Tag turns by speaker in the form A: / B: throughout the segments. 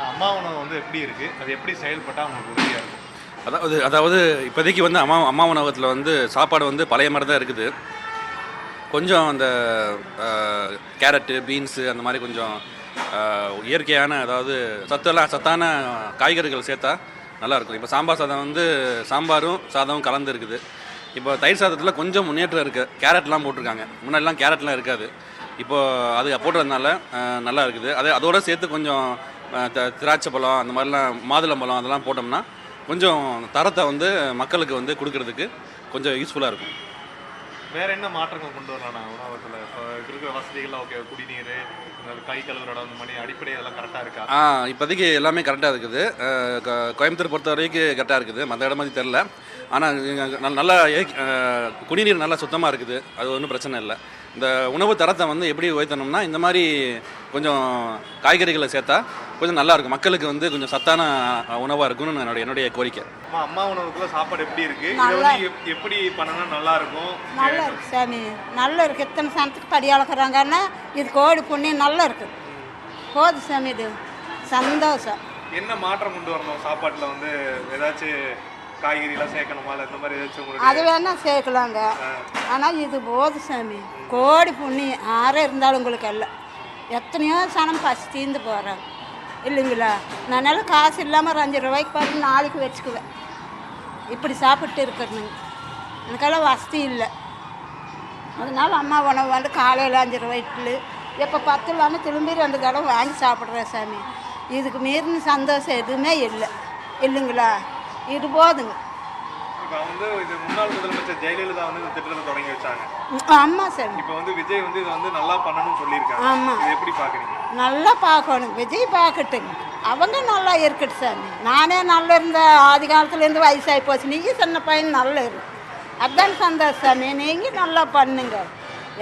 A: அம்மா உணவு வந்து எப்படி இருக்கு? அது எப்படி செயல்பட்டா உங்களுக்கு உதவியா இருக்கும்?
B: அதாவது இப்போதைக்கு வந்து அம்மா உணவகத்தில் வந்து சாப்பாடு வந்து பழைய மாதிரி தான் இருக்குது. கொஞ்சம் அந்த கேரட்டு, பீன்ஸு அந்த மாதிரி கொஞ்சம் இயற்கையான, அதாவது சத்தான காய்கறிகள் சேர்த்தா நல்லாயிருக்கும். இப்போ சாம்பார் சாதம் வந்து சாம்பாரும் சாதமும் கலந்து இருக்குது. இப்போ தயிர் சாதத்தில் கொஞ்சம் முன்னேற்றம் இருக்குது. கேரட்லாம் போட்டிருக்காங்க. முன்னாடிலாம் கேரட்லாம் இருக்காது. இப்போது அது போடுறதுனால நல்லா இருக்குது. அதோடு சேர்த்து கொஞ்சம் திராட்சை பழம் அந்த மாதிரிலாம், மாதுளம்பழம் அதெல்லாம் போட்டோம்னா கொஞ்சம் தரத்தை வந்து மக்களுக்கு வந்து கொடுக்கறதுக்கு கொஞ்சம் யூஸ்ஃபுல்லாக இருக்கும்.
A: வேற என்ன மாற்றங்கள் கொண்டு வரலாம் உணவகத்தில்? இப்போ இருக்கிற வசதிகள்லாம் ஓகே, குடிநீர், கை கழுவுற இடம், அந்த மாதிரி அடிப்படை இதெல்லாம் கரெக்டாக இருக்கா?
B: இப்போதைக்கு எல்லாமே கரெக்டாக இருக்குது. கோயம்புத்தூர் பொறுத்த வரைக்கும் கரெக்டாக இருக்குது. மற்ற இடம் மாதிரி தெரில. ஆனால் நல்லா குடிநீர் நல்லா சுத்தமாக இருக்குது. அது ஒன்றும் பிரச்சனை இல்லை. இந்த உணவு தரத்தை வந்து எப்படி உயர்த்தணும்னா, இந்த மாதிரி கொஞ்சம் காய்கறிகளை சேர்த்தா கொஞ்சம் நல்லாயிருக்கும். மக்களுக்கு வந்து கொஞ்சம் சத்தான உணவாக இருக்கும்னு என்னுடைய கோரிக்கை.
A: அம்மா உணவுக்குள்ள சாப்பாடு எப்படி இருக்கு? இதை வந்து எப்படி பண்ணனா நல்லா இருக்கும்?
C: நல்லா இருக்கு சாமி, நல்லா இருக்கு. எத்தனை சனத்துக்கு படி அளக்குறாங்கன்னா இது கோடி புண்ணியம் நல்லா இருக்கு. போதும் சாமி, இது சந்தோஷம்.
A: என்ன மாற்றம் கொண்டு வரணும் சாப்பாட்டில்? வந்து ஏதாச்சும் காய்கறிலாம் சேர்க்கணுமா? இல்லை இந்த மாதிரி ஏதாச்சும் உங்களுக்கு?
C: அது வேணா சேர்க்கலாங்க. ஆனால் இது போதும் சாமி, கோடி புண்ணியம். யாரே இருந்தாலும் உங்களுக்கு எல்லாம் எத்தனையோ சனம் பசி தீர்ந்து போகிறாங்க இல்லைங்களா? நானால காசு இல்லாமல் ஒரு 5 ரூபாய்க்கு பார்த்து நாளைக்கு வச்சுக்குவேன். இப்படி சாப்பிட்டு இருக்கிறனுங்க. எனக்கெல்லாம் வசதி இல்லை. அதனால அம்மா உணவு வந்து காலையில் 5 ரூபாய் இட்லி, எப்போ 10 இல்லாமல் திரும்பி 2 தடவை வாங்கி சாப்பிட்றேன் சாமி. இதுக்கு மீறின சந்தோஷம் எதுவுமே இல்லை இல்லைங்களா? இது போதுங்க.
A: இப்போ வந்து இது முன்னாள் முதலமைச்சர் ஜெயலலிதா வந்து இந்த திட்டத்தை தொடங்கி வச்சாங்க.
C: ஆமாம் சார்.
A: இப்போ வந்து விஜய் வந்து இதை வந்து நல்லா பண்ணணும்னு சொல்லியிருக்காங்க.
C: ஆமாம்,
A: இது எப்படி பார்க்குறீங்க?
C: நல்லா பார்க்கணும். விஜய் பார்க்கட்டுங்க, அவங்க நல்லா இருக்கட்டும் சாமி. நானே நல்லா இருந்த ஆதி காலத்துலேருந்து வயசாகி போச்சு. நீங்கள் சின்ன பையன் நல்லா இரு, அதுதான் சந்தோஷம் சாமி. நீங்கள் நல்லா பண்ணுங்க.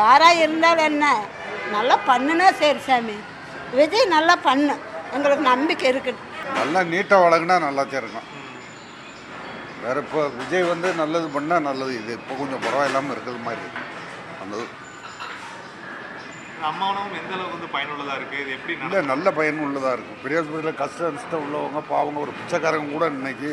C: யாராக இருந்தாலும் என்ன, நல்லா பண்ணுனா சரி சாமி. விஜய் நல்லா பண்ணு, எங்களுக்கு நம்பிக்கை இருக்குது.
D: நல்லா நீட்டாக வழங்கினா நல்லாத்தான் இருக்கும். வேறு இப்போ விஜய் வந்து நல்லது பண்ணால் நல்லது. இது இப்போ கொஞ்சம் பரவாயில்லாமல் இருக்கிறது மாதிரி இருக்கு. நல்லது.
A: அம்மா உணவும் எந்த அளவுக்கு வந்து பயனுள்ளதாக இருக்குது? இது எப்படி?
D: இல்லை, நல்ல பயனுள்ளதாக இருக்கும். பெரியாஸ்பத்திரியில் கஷ்டம் உள்ளவங்க, பாவங்க, ஒரு பிச்சைக்காரங்க கூட இன்னைக்கு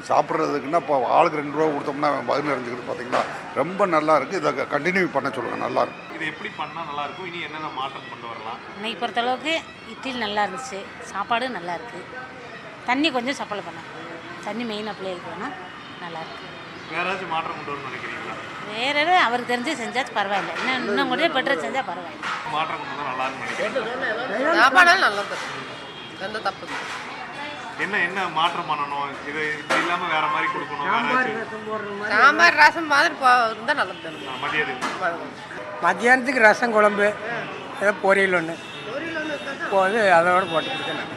D: சாப்பிட்றதுக்குன்னா இப்போ ஆளுக்கு 2 ரூபா கொடுத்தோம்னா அவன் பதில் அறிஞ்சிக்கிட்டு பார்த்தீங்களா, ரொம்ப நல்லா இருக்குது. இதை கண்டினியூ பண்ண சொல்லுங்கள், நல்லாயிருக்கும்.
A: இது எப்படி பண்ணால் நல்லாயிருக்கும்? இனி என்னென்ன மாற்றம் கொண்டு வரலாம்?
E: இன்னைக்கு பொறுத்தளவுக்கு இட்லி நல்லா இருந்துச்சு, சாப்பாடு நல்லா இருக்குது. தண்ணி கொஞ்சம் சப்ளை பண்ண, தண்ணி மெயினாக பிள்ளைகளுக்கு வேணால் நல்லாயிருக்கு.
A: வேறு ஏதாச்சும் மாற்றம் கொண்டு வரணும்னு நினைக்கிறீங்களா?
E: வேறு அவருக்கு தெரிஞ்சு செஞ்சாச்சு பரவாயில்ல. இன்னும் கூட பெட்டர் செஞ்சால் பரவாயில்ல.
A: மாற்றம் கொண்டு வந்தால் நல்லா நினைக்கிறேன்.
F: சாப்பாடாலும் நல்லது, எந்த தப்பு.
A: என்ன மாற்றம் பண்ணணும்? இது இப்படி இல்லாமல் வேற மாதிரி கொடுக்கணும்.
F: சாம்பார் ரசம் மாதிரி இருந்தால் நல்லது.
G: மத்தியானத்துக்கு ரசம் குழம்பு, ஏதோ பொரியல் ஒன்று போது அதோட போட்டு கொடுத்தேன்.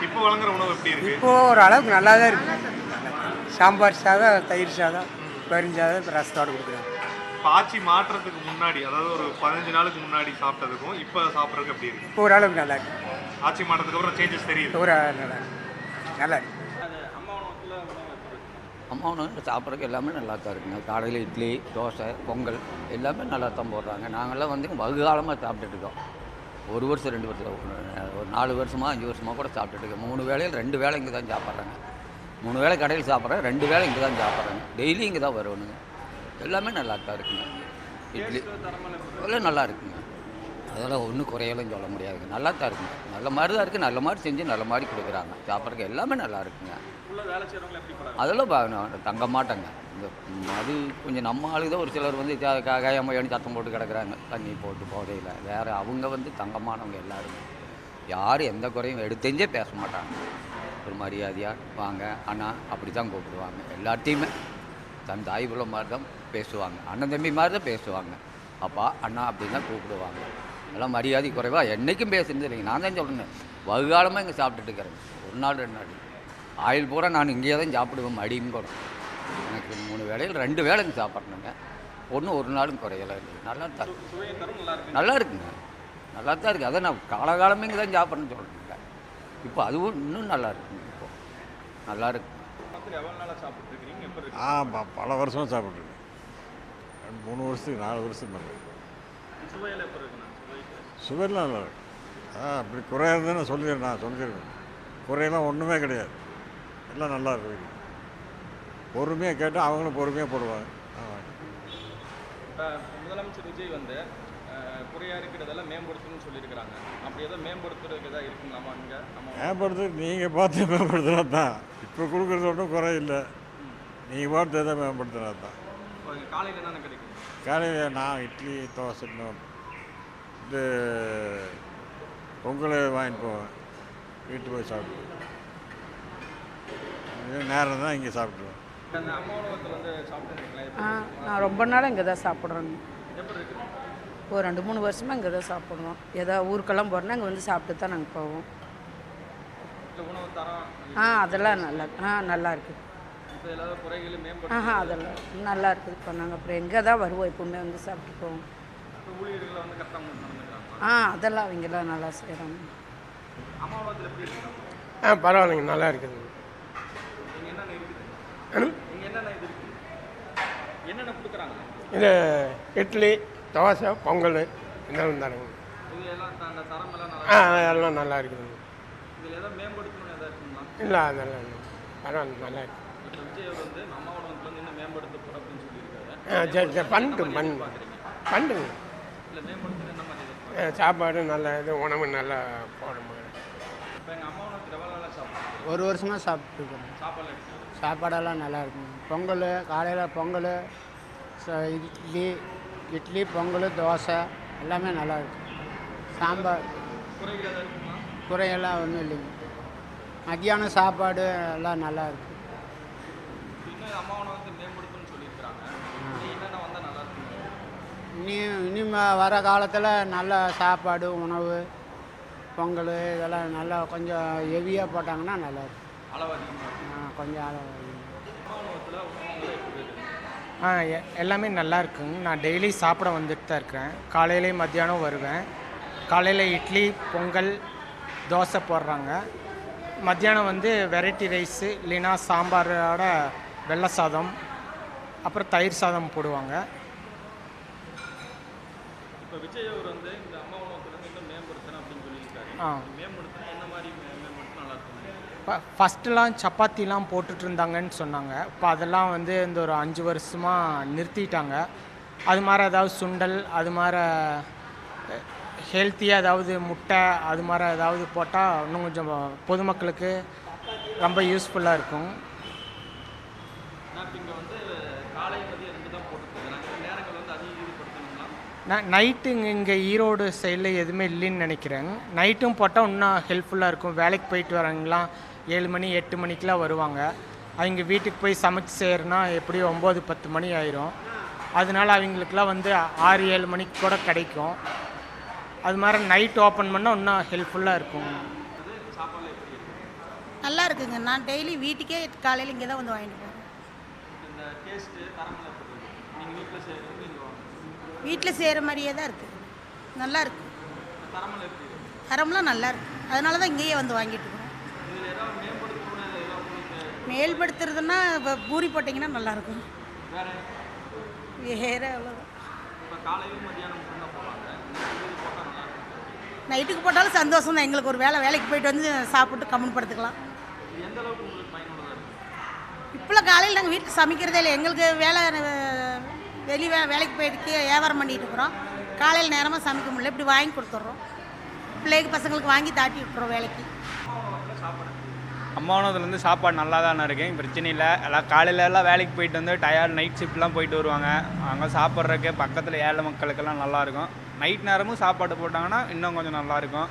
A: இப்போ வழங்குற உணவு எப்படி இருக்கு?
G: இப்போது ஓரளவுக்கு நல்லா தான் இருக்குது. சாம்பார் சாதம், தயிர் சாதம், பெருஞ்சாதம், இப்போ ரசத்தோடு கொடுக்குறேன்.
A: இப்போ ஆட்சி மாற்றத்துக்கு முன்னாடி, அதாவது ஒரு 15 நாளுக்கு முன்னாடி சாப்பிட்டதுக்கும் இப்போ சாப்பிட்றதுக்கு எப்படி இருக்கு?
G: இப்போ ஓரளவுக்கு நல்லா இருக்கு.
A: ஆட்சி மாற்றத்துக்கு அப்புறம் சேஞ்சஸ் தெரியுது?
G: ஒரு நல்லா இருக்கு.
H: அம்மா உணவு சாப்பிட்றதுக்கு எல்லாமே நல்லா தான் இருக்குங்க. காலையில் இட்லி, தோசை, பொங்கல் எல்லாமே நல்லா தான் போடுறாங்க. நாங்கள்லாம் வந்து வெகுகாலமாக சாப்பிட்டுட்டு இருக்கோம். 1 வருஷம் 2 வருஷம், ஒரு 4 வருஷமாக 5 வருஷமாக கூட சாப்பிட்டுட்டு இருக்கோம். 3 வேளையில் 2 வேளை இங்கே தான் சாப்பிட்றாங்க. 3 வேளை கடையில் சாப்பிட்றேன், 2 வேளை இங்கே தான் சாப்பிட்றாங்க. டெய்லி இங்கே தான் வருவணுங்க. எல்லாமே நல்லா தான் இருக்குங்க. இட்லி எல்லாம் நல்லா இருக்குங்க. அதெல்லாம் ஒன்றும் குறையெல்லாம் சொல்ல முடியாதுங்க. நல்லா தான் இருக்குங்க. நல்ல மாதிரி தான் இருக்குது. நல்ல மாதிரி செஞ்சு நல்ல மாதிரி கொடுக்குறாங்க. சாப்பிட்றதுக்கு எல்லாமே நல்லா இருக்குங்க. அதெல்லாம் தங்க மாட்டாங்க. இந்த அது கொஞ்சம் நம்ம ஆளுங்க தான் ஒரு சிலர் வந்து காயமையானு சத்தம் போட்டு கிடக்குறாங்க, தண்ணி போட்டு போதையில். வேறு அவங்க வந்து தங்கமானவங்க எல்லாருமே. யாரும் எந்த குறையும் எடுத்தெஞ்சே பேச மாட்டாங்க. ஒரு மரியாதையாக வாங்க அண்ணா அப்படி தான் கூப்பிடுவாங்க. எல்லாத்தையுமே தன் தாய் பிள்ளை மாதிரி தான் பேசுவாங்க. அண்ணன் தம்பி மாதிரி தான் பேசுவாங்க. அப்பா அண்ணா அப்படின்னு தான் கூப்பிடுவாங்க. எல்லாம் மரியாதை குறைவாக என்றைக்கும் பேசுறது இல்லைங்க. நான் தான் சொல்லுங்க, வகுகாலமாக இங்கே சாப்பிட்டுட்டு இருக்கிறேங்க. 1 நாள் 2 நாள் ஆயில் பூரா நான் இங்கேயே தான் சாப்பிடுவேன். மடியும் கூட எனக்கு 3 வேளையில் 2 வேளை இங்கே சாப்பிட்ணுங்க. ஒரு நாளும் குறையலாம் இல்லை. நல்லா தான் இருக்கு. நல்லா இருக்குங்க. நல்லா தான் இருக்குது. அதை நான் காலகாலமே இங்கே தான் சாப்பிட்றேன்னு சொல்கிறேங்க. இப்போ அதுவும் இன்னும் நல்லா இருக்குங்க. இப்போ நல்லா இருக்கு.
I: பல வருஷமாக சாப்பிட்ருக்கேன். 3 வருஷத்துக்கு 4 வருஷம் மேலே. சுவையெல்லாம் நல்லா இருக்கு. அப்படி குறையா இருந்தேன்னு நான் சொல்லிடுறேன். குறையெல்லாம் ஒன்றுமே கிடையாது. எல்லாம் நல்லா இருக்கும். பொறுமையாக கேட்டால் அவங்களும் பொறுமையாக போடுவாங்க. ஆமாம்.
B: இப்போ முதலமைச்சர் விஜய் வந்து குறையாக இருக்கிறதெல்லாம் மேம்படுத்தணும்னு சொல்லியிருக்கிறாங்க. அப்படி எதாவது மேம்படுத்துறதுக்கு எதாவது இருக்குங்களாமா இங்கே?
I: மேம்படுத்து நீங்கள் பார்த்து மேம்படுத்தினா தான். இப்போ கொடுக்குறது ஒன்றும் குறை இல்லை. நீங்கள் பார்த்து எதாவது மேம்படுத்தினா தான்.
B: காலையில் என்னென்ன கிடைக்கும்?
I: காலையில் நான் இட்லி தோசை இது பொங்கல் வாங்கிட்டு போவேன். வீட்டு போய் சாப்பிடுவேன். நேரம் தான் இங்கே சாப்பிடுவேன்.
B: அந்த அம்மா உணவகத்தில் வந்து சாப்பிட்டுருக்கீங்களா?
J: நான் ரொம்ப நாளாக இங்கே தான் சாப்பிட்றேங்க.
B: எப்படி இருக்குது?
J: ஒரு 2-3 வருஷமாக இங்கே தான் சாப்பிடுவோம். ஏதாவது ஊருக்கெல்லாம் போகிறோன்னா இங்கே வந்து சாப்பிட்டு தான் நாங்கள் போவோம்.
B: இல்லை உணவு தரம்?
J: அதெல்லாம் நல்லா இருக்குது.
B: இப்போ ஏதாவது குறைகள் மேம்படுத்த?
J: அதெல்லாம் நல்லா இருக்குது. இப்போ நாங்கள் அப்புறம் எங்கே தான் வருவோம், எப்பவுமே வந்து சாப்பிட்டு போவோம்.
B: இப்போ ஊழியர்களை வந்து கரெக்டாக நடந்துக்கிறாங்க?
J: அதெல்லாம் அவங்கெல்லாம் நல்லா செய்கிறாங்க.
B: அம்மா உணவகத்தில் எப்படி இருக்குங்க?
G: பரவாயில்லைங்க, நல்லா இருக்குதுங்க.
B: நீங்கள் என்னென்ன இருக்குது? நீங்கள் என்னென்ன இது இருக்குது? என்னென்ன கொடுக்குறாங்க?
G: இது இட்லி, தோசை, பொங்கல் இதெல்லாம் தானுங்க.
B: இது எல்லாம் அந்த தரமெல்லாம் நல்லா?
G: எல்லாம் நல்லா இருக்குதுங்க.
B: இதில் ஏதாவது மேம்படுத்தணும்னு எதாவது இருக்குங்களா?
G: இல்லை, அதெல்லாம் இல்லை, பரவாயில்ல, நல்லா இருக்கு.
B: இப்போ விஜய் அவர் வந்து அம்மா உணவகத்தில் வந்து இன்னும் மேம்படுத்தப்படும் அப்படின்னு சொல்லியிருக்காரு.
G: சரி பண்ணுங்க.
B: இல்லை மேம்படுத்தணும் என்ன மாதிரி இது?
G: சாப்பாடு நல்ல இது, உணவு நல்லா போடணும்.
B: இப்போ எங்கள் அம்மா உணவகத்தில் எவ்வளோ நாளாக சாப்பிடுவோம்?
C: ஒரு வருஷமாக சாப்பிட்டுருக்கோம்.
B: சாப்பாடு எடுத்து
C: சாப்பாடெல்லாம் நல்லா இருக்கும். பொங்கல், காலையில் பொங்கல், இட்லி பொங்கல், தோசை எல்லாமே நல்லா இருக்கும். சாம்பார்
B: குறைகள் எதாவது இருக்குங்களா?
C: குறையெல்லாம் ஒன்றும் இல்லைங்க. மத்தியானம் சாப்பாடு எல்லாம் நல்லா இருக்குது.
B: இன்னும் அம்மா உணவகத்தை மேம்படுத்தணும்னு சொல்லியிருக்கிறாங்க. என்னென்ன வந்தால் நல்லா இருக்கும்?
C: இனிமே வர காலத்தில் நல்ல சாப்பாடு, உணவு, பொங்கல் இதெல்லாம் நல்லா கொஞ்சம் ஹெவியாக போட்டாங்கன்னா நல்லாயிருக்கும்.
B: அளவு அதிகமாக
C: கொஞ்சம் அளவு.
B: அம்மா உணவகத்தில் உணவுகளே எப்படி இருக்குது?
G: எல்லாமே நல்லா இருக்குங்க. நான் டெய்லி சாப்பிட வந்துட்டு தான் இருக்கிறேன். காலையிலே மத்தியானம் வருவேன். காலையில் இட்லி, பொங்கல், தோசை போடுறாங்க. மத்தியானம் வந்து வெரைட்டி ரைஸு இல்லைன்னா சாம்பாரோட வெள்ளை சாதம், அப்புறம் தயிர் சாதம் போடுவாங்க.
B: இப்போ விஜய் அவர் வந்து இந்த அம்மா உணவகத்தில் இன்னும் மேம்படுத்தணும் அப்படின்னு சொல்லியிருக்காரு. மேம்படுத்தணும் என்ன மாதிரி மேம்படுத்தணும் நல்லா இருக்கும்?
G: ஃபஸ்ட்டுலாம் சப்பாத்திலாம் போட்டுட்டு இருந்தாங்கன்னு சொன்னாங்க. இப்போ அதெல்லாம் வந்து இந்த ஒரு 5 வருஷமாக நிறுத்திட்டாங்க. அது மாதிரி ஏதாவது சுண்டல், அது மாதிரி ஹெல்த்தியாக ஏதாவது முட்டை, அது மாதிரி ஏதாவது போட்டால் இன்னும் கொஞ்சம் பொதுமக்களுக்கு ரொம்ப யூஸ்ஃபுல்லாக இருக்கும்.
B: நான் இப்போ இங்கே வந்து காலை மதியம் 2 தான் போட்டுருக்கேன். நேரங்கள் வந்து அதிகப்படுத்தணுங்களா?
G: நைட்டு இங்கே ஈரோடு சைடில் எதுவுமே இல்லைன்னு நினைக்கிறேன். நைட்டும் போட்டால் இன்னும் ஹெல்ப்ஃபுல்லாக இருக்கும். வேலைக்கு போயிட்டு வரவங்களாம் 7 மணி 8 மணிக்கெலாம் வருவாங்க. அவங்க வீட்டுக்கு போய் சமைச்சு செய்கிறனா எப்படியும் 9-10 மணி ஆயிரும். அதனால அவங்களுக்குலாம் வந்து 6-7 மணிக்கு கூட கிடைக்கும். அது மாதிரி நைட் ஓப்பன் பண்ணால் இன்னும் ஹெல்ப்ஃபுல்லாக இருக்கும்.
E: நல்லா இருக்குங்க. நான் டெய்லி வீட்டுக்கே காலையில் இங்கே தான் வந்து வாங்கிட்டு போகிறேன்.
B: இந்த டேஸ்ட்டு தரமெல்லாம் எப்படி இருக்குது? நீங்கள் வீட்டில் செய்கிறது நீங்கள்
E: வீட்டில் செய்கிற மாதிரியே தான் இருக்குது. நல்லா இருக்குது.
B: தரமெல்லாம் எப்படி இருக்குது?
E: தரம்லாம் நல்லா இருக்குது. அதனால தான் இங்கேயே வந்து வாங்கிட்டு இருக்கிறோம்.
B: இதில் ஏதாவது மேம்படுத்தணும்னு ஏதாவது உங்களுக்கு
E: மேல்படுத்துறதுன்னா இப்போ பூரி போட்டிங்கன்னா நல்லாயிருக்கும்.
B: வேறு
E: அவ்வளோதான்.
B: இப்போ காலையில் மதியானம் மட்டும்தான் போவாங்க. இது போட்டால் நல்லா இருக்கும்.
E: நைட்டுக்கு போட்டாலும் சந்தோஷம் தான். எங்களுக்கு ஒரு வேலைக்கு போயிட்டு வந்து சாப்பிட்டு கம்முன்னு படுத்துக்கலாம்.
B: இது எந்த அளவுக்கு உங்களுக்கு பயனுள்ளதாக இருக்குது?
E: இப்போலாம் காலையில் நாங்கள் வீட்டில் சமைக்கிறதே இல்லை. எங்களுக்கு வெளியே வேலைக்கு போயிட்டு வியாபாரம் பண்ணிகிட்டு இருக்கிறோம். காலையில் நேரமாக சமைக்க முடியல. இப்படி வாங்கி கொடுத்துட்றோம். பிள்ளைக்கு பசங்களுக்கு வாங்கி தாட்டி விட்டுறோம் வேலைக்கு.
K: அம்மா உணவகத்துலேருந்து சாப்பாடு நல்லா தானே இருக்கேன், பிரச்சனை இல்லை. எல்லாம் காலையிலலாம் வேலைக்கு போயிட்டு வந்து டயர்ட் நைட் ஷிஃப்ட்லாம் போயிட்டு வருவாங்க. அங்கே சாப்பிட்றதுக்கு பக்கத்தில் ஏழை மக்களுக்கெல்லாம் நல்லாயிருக்கும். நைட் நேரமும் சாப்பாடு போட்டாங்கன்னா இன்னும் கொஞ்சம் நல்லாயிருக்கும்.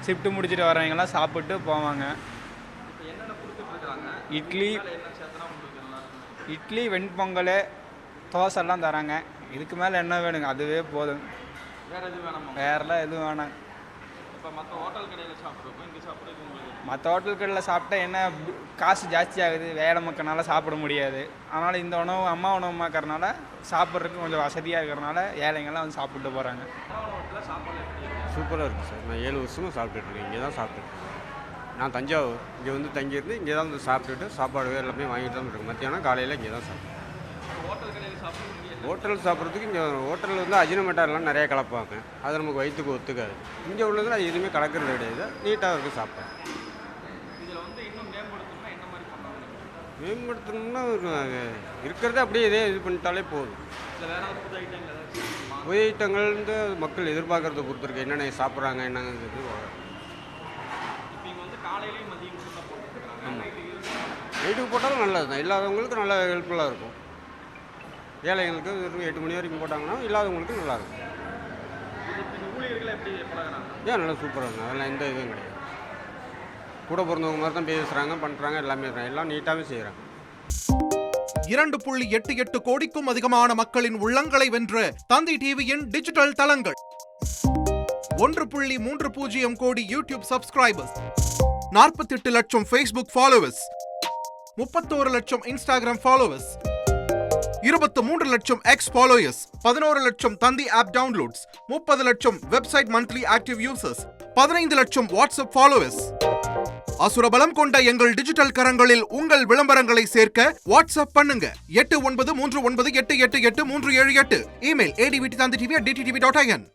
K: ஷிஃப்ட்டு முடிச்சுட்டு வரவங்கெல்லாம் சாப்பிட்டு போவாங்க. இட்லி வெண்பொங்கல், தோசைலாம் தராங்க. இதுக்கு மேலே என்ன வேணுங்க? அதுவே போதும்.
B: வேறு எதுவும் வேணாமா?
K: வேறெல்லாம் எதுவும் வேணாம்.
B: இப்போ மற்ற ஹோட்டல் கடையில் சாப்பிட்றப்போ இங்கே சாப்பிட்றது உங்களுக்கு
K: மற்ற ஹோட்டல் கடையில் சாப்பிட்டா என்ன காசு ஜாஸ்தி ஆகுது, வேலை மக்கனால சாப்பிட முடியாது. அதனால் இந்த உணவு அம்மா உணவுமாக்கறனால சாப்பிட்றதுக்கு கொஞ்சம் வசதியாக இருக்கிறனால ஏழைங்கள்லாம் வந்து சாப்பிட்டு போகிறாங்க.
I: சூப்பராக இருக்குது சார். நான் 7 வருஷமாக சாப்பிட்டுட்ருக்கேன். இங்கே தான் சாப்பிட்டுருக்கேன். நான் தஞ்சாவூர் இங்கே வந்து தங்கியிருந்து இங்கே தான் வந்து சாப்பிட்டுட்டு சாப்பாடு எல்லாமே வாங்கிட்டு தான் இருக்கேன். மத்தியானம் காலையில் இங்கே தான் சாப்பிட்டேன்.
B: ஹோட்டல் கடையில் சாப்பிட்றது
I: ஹோட்டல் சாப்பிட்றதுக்கு இங்கே ஹோட்டலில் வந்து அஜினமேட்டாரெலாம் நிறையா கலப்பாங்க. அது நமக்கு வயிற்றுக்கு ஒத்துக்காது. இங்கே உள்ளதில் அது எதுவுமே கலக்கிறது கிடையாது. நீட்டாக இருக்குது சாப்பிட்டேன்.
B: இதில்
I: மேம்படுத்தணும்னா இருக்கிறத அப்படியே இதே இது பண்ணிட்டாலே போதும். புதிய ஐட்டங்கள் வந்து மக்கள் எதிர்பார்க்கறத பொறுத்து இருக்கு. என்னென்ன சாப்பிட்றாங்க என்னங்கிறது. நைட்டுக்கு போட்டாலும் நல்லது தான். இல்லாதவங்களுக்கு நல்ல ஹெல்ப்ஃபுல்லாக இருக்கும். ஏழைகளுக்கு வெறும் 8 மணி வரைக்கும் போட்டாங்கன்னா இல்லாதவங்களுக்கு நல்லாயிருக்கும். ஏன் நல்லா சூப்பராக இருக்கும். அதெல்லாம் எந்த இதுவும் கிடையாது. கூட பிறந்தவங்க மாதிரி தான் பேசுகிறாங்க, பண்ணுறாங்க, எல்லாமே எல்லாம் நீட்டாகவே செய்கிறாங்க.
L: 2.88 கோடிக்கும் அதிகமான மக்களின் உள்ளங்களை வென்ற தந்தி டிவியின் டிஜிட்டல் தளங்கள். 1.30 கோடி யூடியூப் சப்ஸ்கிரைபர்ஸ், 48 லட்சம் Facebook ஃபாலோவர்ஸ், 31 லட்சம் Instagram ஃபாலோவர்ஸ், 23 லட்சம் X ஃபாலோயர்ஸ், 11 லட்சம் தந்தி ஆப் டவுன்லோட்ஸ், 30 லட்சம் வெப்சைட் மந்த்லி ஆக்டிவ் யூசர்ஸ், 15 லட்சம் வாட்ஸ்அப் ஃபாலோவர்ஸ். அசுரபலம் கொண்ட எங்கள் டிஜிட்டல் கரங்களில் உங்கள் விளம்பரங்களை சேர்க்க வாட்ஸ்அப் பண்ணுங்க. 8939888838. Email advtv@dttv.in.